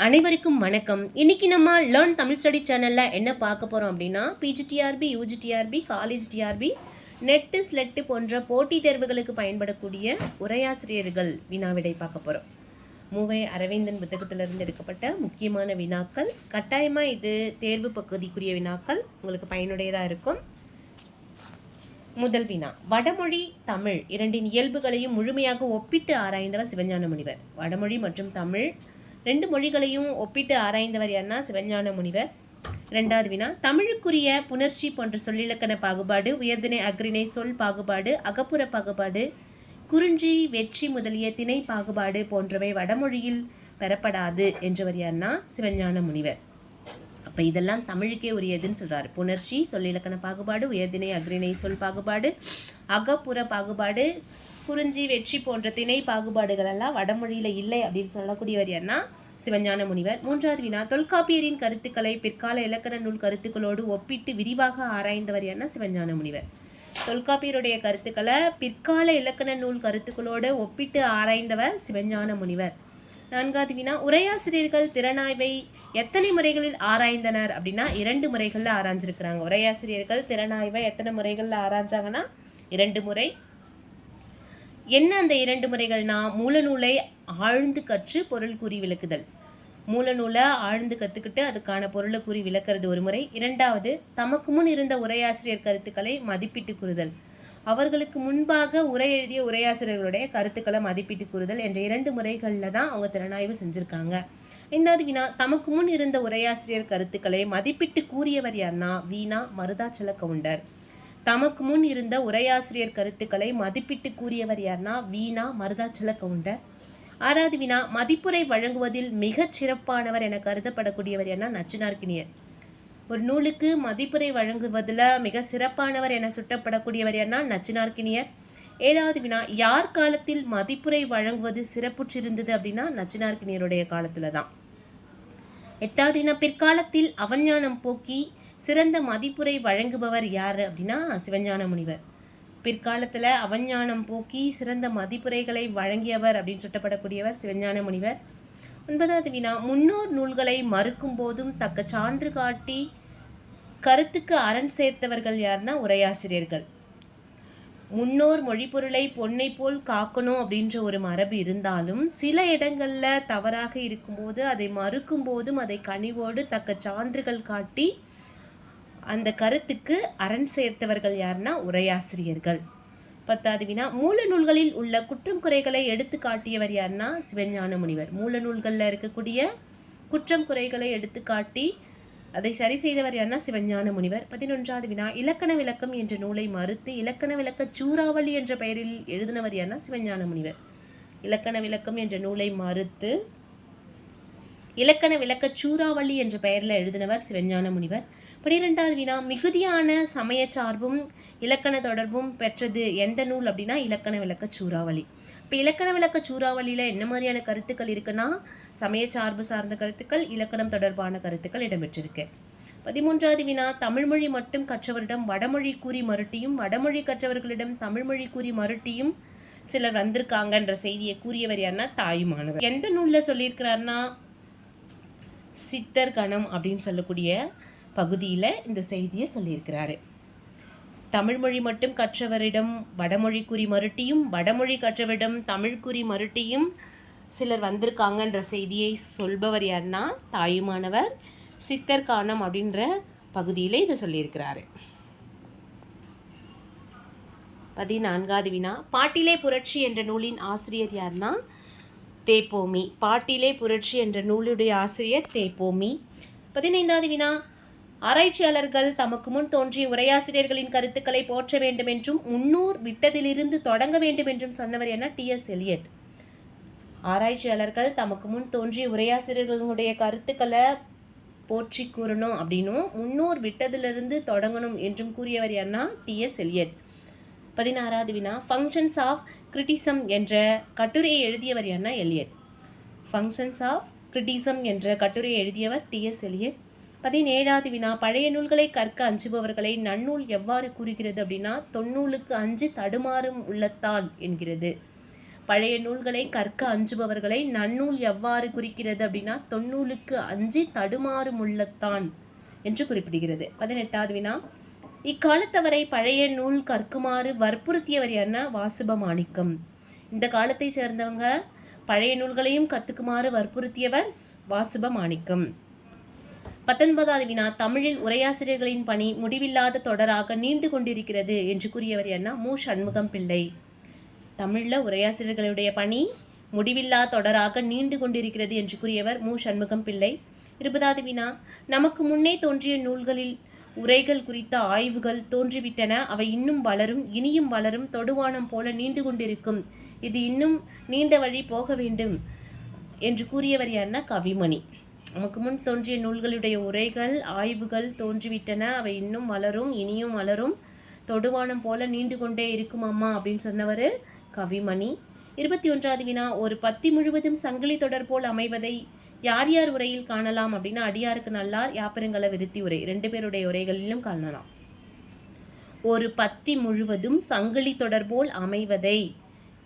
அனைவருக்கும் வணக்கம். இன்னைக்கு நம்ம லேர்ன் தமிழ் ஸ்டடி சேனலில் என்ன பார்க்க போகிறோம் அப்படின்னா, PGTRB, UGTRB, college TRB, NET, SLET போன்ற போட்டித் தேர்வுகளுக்கு பயன்படக்கூடிய உரையாசிரியர்கள் வினாவிடை பார்க்க போகிறோம். மூவை அரவிந்தன் புத்தகத்திலிருந்து எடுக்கப்பட்ட முக்கியமான வினாக்கள். கட்டாயமாக இது தேர்வு பகுதிக்குரிய வினாக்கள், உங்களுக்கு பயனுடையதாக இருக்கும். முதல் வினா, வடமொழி தமிழ் இரண்டின் இயல்புகளையும் முழுமையாக ஒப்பிட்டு ஆராய்ந்தவர் சிவஞான முனிவர். வடமொழி மற்றும் தமிழ் ரெண்டு மொழிகளையும் ஒப்பிட்டு ஆராய்ந்தவர் யாருன்னா சிவஞான முனிவர். ரெண்டாவது வினா, தமிழுக்குரிய புணர்ச்சி போன்ற சொல்லிலக்கண பாகுபாடு, உயர்திணை அக்ரிணை சொல் பாகுபாடு, அகப்புற பாகுபாடு, குறிஞ்சி வெற்றி முதலிய திணை பாகுபாடு போன்றவை வடமொழியில் பெறப்படாது என்றவர் யாருன்னா சிவஞான முனிவர். அப்போ இதெல்லாம் தமிழுக்கே உரியதுன்னு சொல்கிறார். புணர்ச்சி, சொல்லிலக்கண பாகுபாடு, உயர்திணை அக்ரிணை சொல் பாகுபாடு, அகப்புற பாகுபாடு, குறிஞ்சி வெற்றி போன்ற திணை பாகுபாடுகள் எல்லாம் வடமொழியில் இல்லை அப்படின்னு சொல்லக்கூடியவர் யாருன்னா சிவஞான முனிவர். மூன்றாவது வினா, தொல்காப்பியரின் கருத்துக்களை பிற்கால இலக்கண நூல் கருத்துக்களோடு ஒப்பிட்டு விரிவாக ஆராய்ந்தவர் யாருன்னா சிவஞான முனிவர். தொல்காப்பியருடைய கருத்துக்களை பிற்கால இலக்கண நூல் கருத்துக்களோடு ஒப்பிட்டு ஆராய்ந்தவர் சிவஞான முனிவர். நான்காவது வினா, உரையாசிரியர்கள் திறனாய்வை எத்தனை முறைகளில் ஆராய்ந்தனர் அப்படின்னா 2 முறைகளில் ஆராய்ஞ்சிருக்கிறாங்க. உரையாசிரியர்கள் திறனாய்வை எத்தனை முறைகளில் ஆராய்ஞ்சாங்கன்னா 2 முறை. என்ன அந்த 2 முறைகள்னா, மூலநூலை ஆழ்ந்து கற்று பொருள் கூறி விளக்குதல். மூலநூலை ஆழ்ந்து கற்றுக்கிட்டு அதுக்கான பொருளை கூறி விளக்குறது ஒரு முறை. இரண்டாவது, தமக்கு முன் இருந்த உரையாசிரியர் கருத்துக்களை மதிப்பிட்டு கூறுதல். அவர்களுக்கு முன்பாக உரை எழுதிய உரையாசிரியர்களுடைய கருத்துக்களை மதிப்பிட்டு கூறுதல் என்ற 2 முறைகளில் தான் அவங்க திறனாய்வு செஞ்சுருக்காங்க. ஐந்தாவது வினா, தமக்கு முன் இருந்த உரையாசிரியர் கருத்துக்களை மதிப்பிட்டு கூறியவர் யார்னா வீணா மருதாச்சல கவுண்டர். தமக்கு முன் இருந்த உரையாசிரியர் கருத்துக்களை மதிப்பிட்டு கூறியவர் யார்னா வீணா மருதாச்சல கவுண்டர். ஆறாவது வினா, மதிப்புரை வழங்குவதில் மிகச் சிறப்பானவர் என கருதப்படக்கூடியவர் யார்னா நச்சினார்க்கினியர். ஒரு நூலுக்கு மதிப்புரை வழங்குவதில் மிக சிறப்பானவர் என சுட்டப்படக்கூடியவர் யார்னா நச்சினார்க்கினியர். ஏழாவது வினா, யார் காலத்தில் மதிப்புரை வழங்குவது சிறப்புற்றிருந்தது அப்படின்னா நச்சினார்க்கினியருடைய காலத்தில் தான். எட்டாவது வினா, பிற்காலத்தில் அவஞானம் போக்கி சிறந்த மதிப்புரை வழங்குபவர் யார் அப்படின்னா சிவஞான முனிவர். பிற்காலத்தில் அவஞானம் போக்கி சிறந்த மதிப்புரைகளை வழங்கியவர் அப்படின்னு சுட்டப்படக்கூடியவர் சிவஞான முனிவர். ஒன்பதாவது வினா, முன்னோர் நூல்களை மறுக்கும் போதும் தக்க சான்று காட்டி கருத்துக்கு அரண் சேர்த்தவர்கள் யாருன்னா உரையாசிரியர்கள். முன்னோர் மொழிப்பொருளை பொன்னை போல் காக்கணும் அப்படின்ற ஒரு மரபு இருந்தாலும் சில இடங்களில் தவறாக இருக்கும்போது அதை மறுக்கும் போதும் அதை கனிவோடு தக்க சான்றுகள் காட்டி அந்த கருத்துக்கு அரண் சேர்த்தவர்கள் யாருன்னா உரையாசிரியர்கள். பத்தாவது வினா, மூல நூல்களில் உள்ள குற்றம் குறைகளை எடுத்து காட்டியவர் யாருன்னா சிவஞான முனிவர். மூல நூல்களில் இருக்கக்கூடிய குற்றம் குறைகளை எடுத்து காட்டி அதை சரி செய்தவர் யாருன்னா சிவஞான முனிவர். 11வது வினா, இலக்கண விளக்கம் என்ற நூலை மறுத்து இலக்கண விளக்க சூறாவளி என்ற பெயரில் எழுதினவர் யாருன்னா சிவஞான முனிவர். இலக்கண விளக்கம் என்ற நூலை மறுத்து இலக்கண விளக்க சூறாவளி என்ற பெயரில் எழுதினவர் சிவஞான முனிவர். 12வது வினா, மிகுதியான சமய சார்பும் இலக்கண தொடர்பும் பெற்றது எந்த நூல் அப்படின்னா இலக்கண விளக்க சூறாவளி. இப்போ இலக்கண விளக்க சூறாவளியில் என்ன மாதிரியான கருத்துக்கள் இருக்குன்னா சமய சார்பு சார்ந்த கருத்துக்கள், இலக்கணம் தொடர்பான கருத்துக்கள் இடம்பெற்றிருக்கு. 13வது வினா, தமிழ்மொழி மட்டும் கற்றவரிடம் வடமொழி கூறி மறுட்டியும் வடமொழி கற்றவர்களிடம் தமிழ்மொழி கூறி மறுட்டியும் சிலர் வந்திருக்காங்கன்ற செய்தியை கூறியவர் யாருன்னா தாயுமானவர். எந்த நூலில் சொல்லியிருக்கிறாருன்னா சித்தர் கணம் அப்படின்னு சொல்லக்கூடிய பகுதியில் இந்த செய்தியை சொல்லியிருக்கிறாரு. தமிழ்மொழி மட்டும் கற்றவரிடம் வடமொழி கூறி மறுட்டியும் வடமொழி கற்றவரிடம் தமிழ் கூறி மறுட்டியும் சிலர் வந்திருக்காங்கன்ற செய்தியை சொல்பவர் யாருன்னா தாயுமானவர். சித்தர் காணம் அப்படின்ற பகுதியில் இதை சொல்லியிருக்கிறாரு. 14வது வினா, பாட்டிலே புரட்சி என்ற நூலின் ஆசிரியர் யாருன்னா தேப்போமி. பாட்டிலே புரட்சி என்ற நூலுடைய ஆசிரியர் தேப்போமி. 15வது வினா, ஆராய்ச்சியாளர்கள் தமக்கு முன் தோன்றிய உரையாசிரியர்களின் கருத்துக்களை போற்ற வேண்டும் என்றும் முன்னூர் விட்டதிலிருந்து தொடங்க வேண்டும் என்றும் சொன்னவர் என்ன டி.எஸ். எலியட். ஆராய்ச்சியாளர்கள் தமக்கு முன் தோன்றிய உரையாசிரியர்களுடைய கருத்துக்களை போற்றி கூறணும் அப்படின்னும் முன்னூர் விட்டதிலிருந்து தொடங்கணும் என்றும் கூறியவர் யாருன்னா டி.எஸ். எலியட். 16வது வினா, ஃபங்க்ஷன்ஸ் ஆஃப் கிரிட்டிசம் என்ற கட்டுரையை எழுதியவர் யாருன்னா எலியட். ஃபங்க்ஷன்ஸ் ஆஃப் கிரிட்டிசம் என்ற கட்டுரையை எழுதியவர் டி.எஸ். எலியட். 17வது வினா, பழைய நூல்களை கற்க அஞ்சுபவர்களை நன்னூல் எவ்வாறு கூறுகிறது அப்படின்னா தொன்னூலுக்கு அஞ்சு தடுமாறும் உள்ளத்தால் என்கிறது. பழைய நூல்களை கற்க அஞ்சுபவர்களை நன்னூல் எவ்வாறு குறிக்கிறது அப்படின்னா தொன்னூலுக்கு அஞ்சி தடுமாறும் உள்ளத்தான் என்று குறிப்பிடுகிறது. 18வது வினா, இக்காலத்தவரை பழைய நூல் கற்குமாறு வற்புறுத்தியவர் யாருன்னா வாசுபமாணிக்கம். இந்த காலத்தை சேர்ந்தவங்க பழைய நூல்களையும் கற்றுக்குமாறு வற்புறுத்தியவர் வாசுபமாணிக்கம். 19வது வினா, தமிழில் உரையாசிரியர்களின் பணி முடிவில்லாத தொடராக நீண்டு கொண்டிருக்கிறது என்று கூறியவர் யாருன்னா மு. சண்முகம் பிள்ளை. தமிழில் உரையாசிரியர்களுடைய பணி முடிவில்லாத தொடராக நீண்டு கொண்டிருக்கிறது என்று கூறியவர் மு. சண்முகம் பிள்ளை. 20வது வினா, நமக்கு முன்னே தோன்றிய நூல்களில் உரைகள் குறித்த ஆய்வுகள் தோன்றிவிட்டன. அவை இன்னும் வளரும், இனியும் வளரும், தொடுவானம் போல நீண்டு கொண்டிருக்கும். இது இன்னும் நீண்ட வழி போக வேண்டும் என்று கூறியவர் யாருன்னா கவிமணி. நமக்கு முன் தோன்றிய நூல்களுடைய உரைகள் ஆய்வுகள் தோன்றிவிட்டன, அவை இன்னும் வளரும், இனியும் வளரும், தொடுவானம் போல நீண்டு கொண்டே இருக்கும் அம்மா அப்படின்னு சொன்னவர் கவிமணி. 21வது வினா, ஒரு பத்தி முழுவதும் சங்கிலி தொடர் போல் அமைவதை யார் யார் உரையில் காணலாம் அப்படின்னா அடியாருக்கு நல்லார், யாப்பருங்கல விருத்தி உரை 2 பேருடைய உரைகளிலும் காணலாம். ஒரு பத்தி முழுவதும் சங்கிலி தொடர் போல் அமைவதை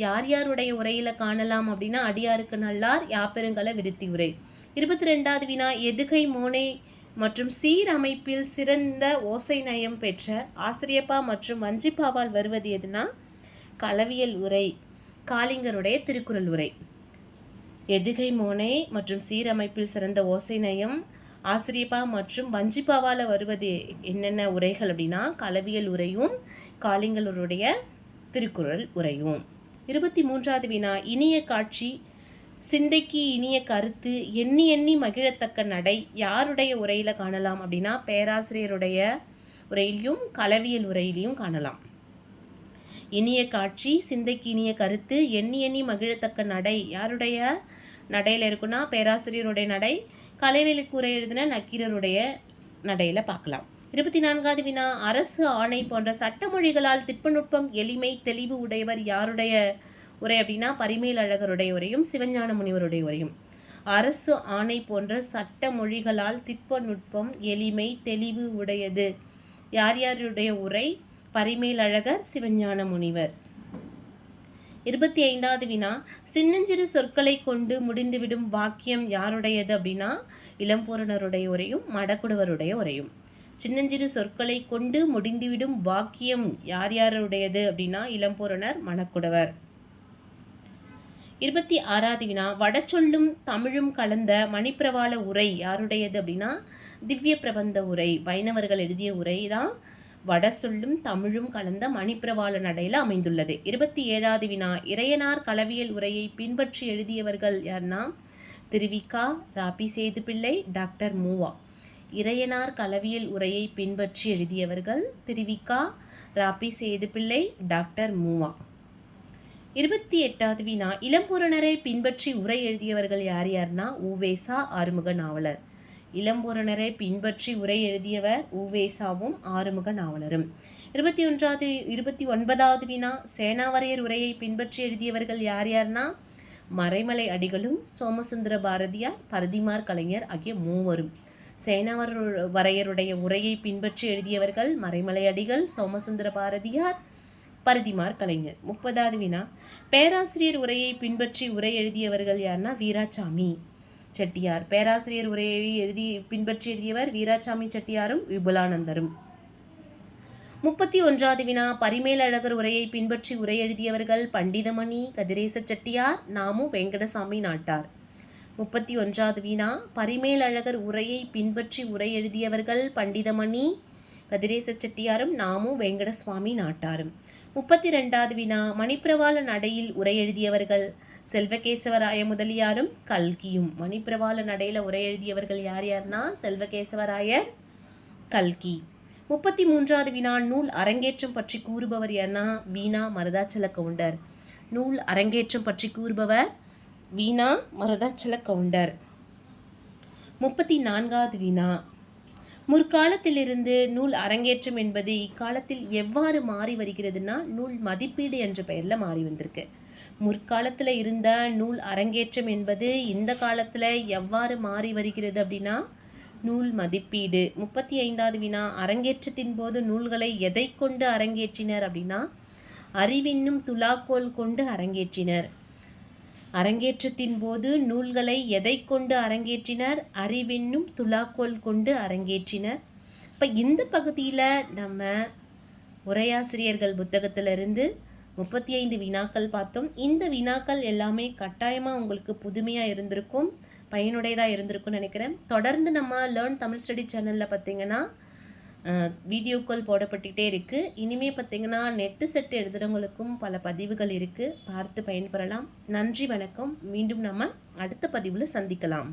யார் யாருடைய உரையில் காணலாம் அப்படின்னா அடியாருக்கு நல்லார், யாப்பெருங்கல விருத்தி உரை. 22வது வினா, எதுகை மோனை மற்றும் சீரமைப்பில் சிறந்த ஓசை நயம் பெற்ற ஆசிரியப்பா மற்றும் வஞ்சிப்பாவால் வருவது எதுனா களவியல் உரை, காளிங்கருடைய திருக்குறள் உரை. எதுகை மோனை மற்றும் சீரமைப்பில் சிறந்த ஓசை நயம் ஆசிரியப்பா மற்றும் வஞ்சிப்பாவால் வருவது என்னென்ன உரைகள் அப்படின்னா களவியல் உரையும் காளிங்கருடைய திருக்குறள் உரையும். 23வது வினா, இனிய காட்சி சிந்தைக்கு இனிய கருத்து எண்ணி எண்ணி மகிழத்தக்க நடை யாருடைய உரையில் காணலாம் அப்படின்னா பேராசிரியருடைய உரையிலையும் களவியல் உரையிலையும் காணலாம். இனிய காட்சி சிந்தைக்கு இனிய கருத்து எண்ணி எண்ணி மகிழத்தக்க நடை யாருடைய நடையில் இருக்குன்னா பேராசிரியருடைய நடை. களவியலுக்கு உரை எழுதின நக்கீரருடைய நடையில் பார்க்கலாம். 24வது வினா, அரசு ஆணை போன்ற சட்டமொழிகளால் திட்பநுட்பம் எளிமை தெளிவு உடையவர் யாருடைய உரை அப்படின்னா பரிமேல் அழகருடைய உரையும் சிவஞான முனிவருடைய உரையும். அரசு ஆணை போன்ற சட்ட மொழிகளால் திட்பநுட்பம் எளிமை தெளிவு உடையது யார் யாருடைய உரை பரிமேல் அழகர், சிவஞான முனிவர். 25வது வினா, சின்னஞ்சிறு சொற்களை கொண்டு முடிந்துவிடும் வாக்கியம் யாருடையது அப்படின்னா இளம்பூரணருடைய உரையும் மடக்குடவருடைய உரையும். சின்னஞ்சிறு சொற்களை கொண்டு முடிந்துவிடும் வாக்கியம் யார் யாருடையது அப்படின்னா இளம்பூரணர், மணக்குடவர். 26வது வினா, வடச்சொல்லும் தமிழும் கலந்த மணிப்பிரவாள உரை யாருடையது அப்படின்னா திவ்ய பிரபந்த உரை, வைணவர்கள் எழுதிய உரை தான் வட சொல்லும் தமிழும் கலந்த மணிப்பிரவாள நடையில் அமைந்துள்ளது. 27வது வினா, இறையனார் களவியல் உரையை பின்பற்றி எழுதியவர்கள் யார்னா திருவிக்கா, ராபி சேதுப்பிள்ளை, டாக்டர் மூவா. இறையனார் களவியல் உரையை பின்பற்றி எழுதியவர்கள் திருவிக்கா, ராபி சேதுப்பிள்ளை, டாக்டர் மூவா. 28வது வினா, இளம்பூரணரை பின்பற்றி உரை எழுதியவர்கள் யார் யார்னா உவேசா, ஆறுமுக நாவலர். இளம்பூரணரை பின்பற்றி உரை எழுதியவர் உவேசாவும் ஆறுமுக நாவலரும். 29வது வினா, சேனாவரையர் உரையை பின்பற்றி எழுதியவர்கள் யார் யார்னா மறைமலை அடிகளும் சோமசுந்தர பாரதியார், பரதிமார் கலைஞர் ஆகிய மூவரும். சேனாவரையருடைய உரையை பின்பற்றி எழுதியவர்கள் மறைமலை அடிகள், சோமசுந்தர பாரதியார், பரதிமார் கலைஞர். 30வது வினா, பேராசிரியர் உரையை பின்பற்றி உரை எழுதியவர்கள் யார்னா வீராசாமி செட்டியார். பேராசிரியர் உரையை பின்பற்றி எழுதியவர் வீராசாமி செட்டியாரும் விபுலானந்தரும். 31வது வினா, பரிமேல் அழகர் உரையை பின்பற்றி உரை எழுதியவர்கள் பண்டிதமணி கதிரேச செட்டியார், நாமு வெங்கடசாமி நாட்டார். 31வது வினா, பரிமேல் அழகர் உரையை பின்பற்றி உரை எழுதியவர்கள் பண்டிதமணி கதிரேச செட்டியாரும் நாமு வெங்கடசுவாமி நாட்டாரும். 32வது வினா, மணிப்பிரவாள நடையில் உரை எழுதியவர்கள் செல்வகேசவராய முதலியாரும் கல்கியும். மணிப்பிரவாள நடையில் உரை எழுதியவர்கள் யார் யார்னா செல்வகேசவராயர், கல்கி. 33வது வினா, நூல் அரங்கேற்றம் பற்றி கூறுபவர் யார்னா வீணா மருதாச்சல கவுண்டர். நூல் அரங்கேற்றம் பற்றி கூறுபவர் வீணா மருதாச்சல கவுண்டர். 34வது வினா, முற்காலத்திலிருந்து நூல் அரங்கேற்றம் என்பது இக்காலத்தில் எவ்வாறு மாறி வருகிறதுனா நூல் மதிப்பீடு என்ற பெயரில் மாறி வந்திருக்கு. முற்காலத்தில் இருந்த நூல் அரங்கேற்றம் என்பது இந்த காலத்தில் எவ்வாறு மாறி வருகிறது அப்படின்னா நூல் மதிப்பீடு. 35வது வினா, அரங்கேற்றத்தின் போது நூல்களை எதை கொண்டு அரங்கேற்றினர் அப்படின்னா அறிவென்னும் துலாக்கோல் கொண்டு அரங்கேற்றினர். அரங்கேற்றத்தின் போது நூல்களை எதை கொண்டு அரங்கேற்றினர்? அறிவென்னும் துலாக்கோல் கொண்டு அரங்கேற்றினர். இப்போ இந்த பகுதியில் நம்ம உரையாசிரியர்கள் புத்தகத்திலிருந்து 35 வினாக்கள் பார்த்தோம். இந்த வினாக்கள் எல்லாமே கட்டாயமாக உங்களுக்கு புதுமையாக இருந்திருக்கும், பயனுடையதாக இருந்திருக்கும்னு நினைக்கிறேன். தொடர்ந்து நம்ம லேர்ன் தமிழ் ஸ்டடி சேனலில் பார்த்திங்கன்னா வீடியோக்கள் போடப்பட்டுகிட்டே இருக்குது. இனிமேல் பார்த்திங்கன்னா நெட்டு செட் எழுதுகிறவங்களுக்கும் பல பதிவுகள் இருக்குது, பார்த்து பயன்பெறலாம். நன்றி, வணக்கம். மீண்டும் நம்ம அடுத்த பதிவில் சந்திக்கலாம்.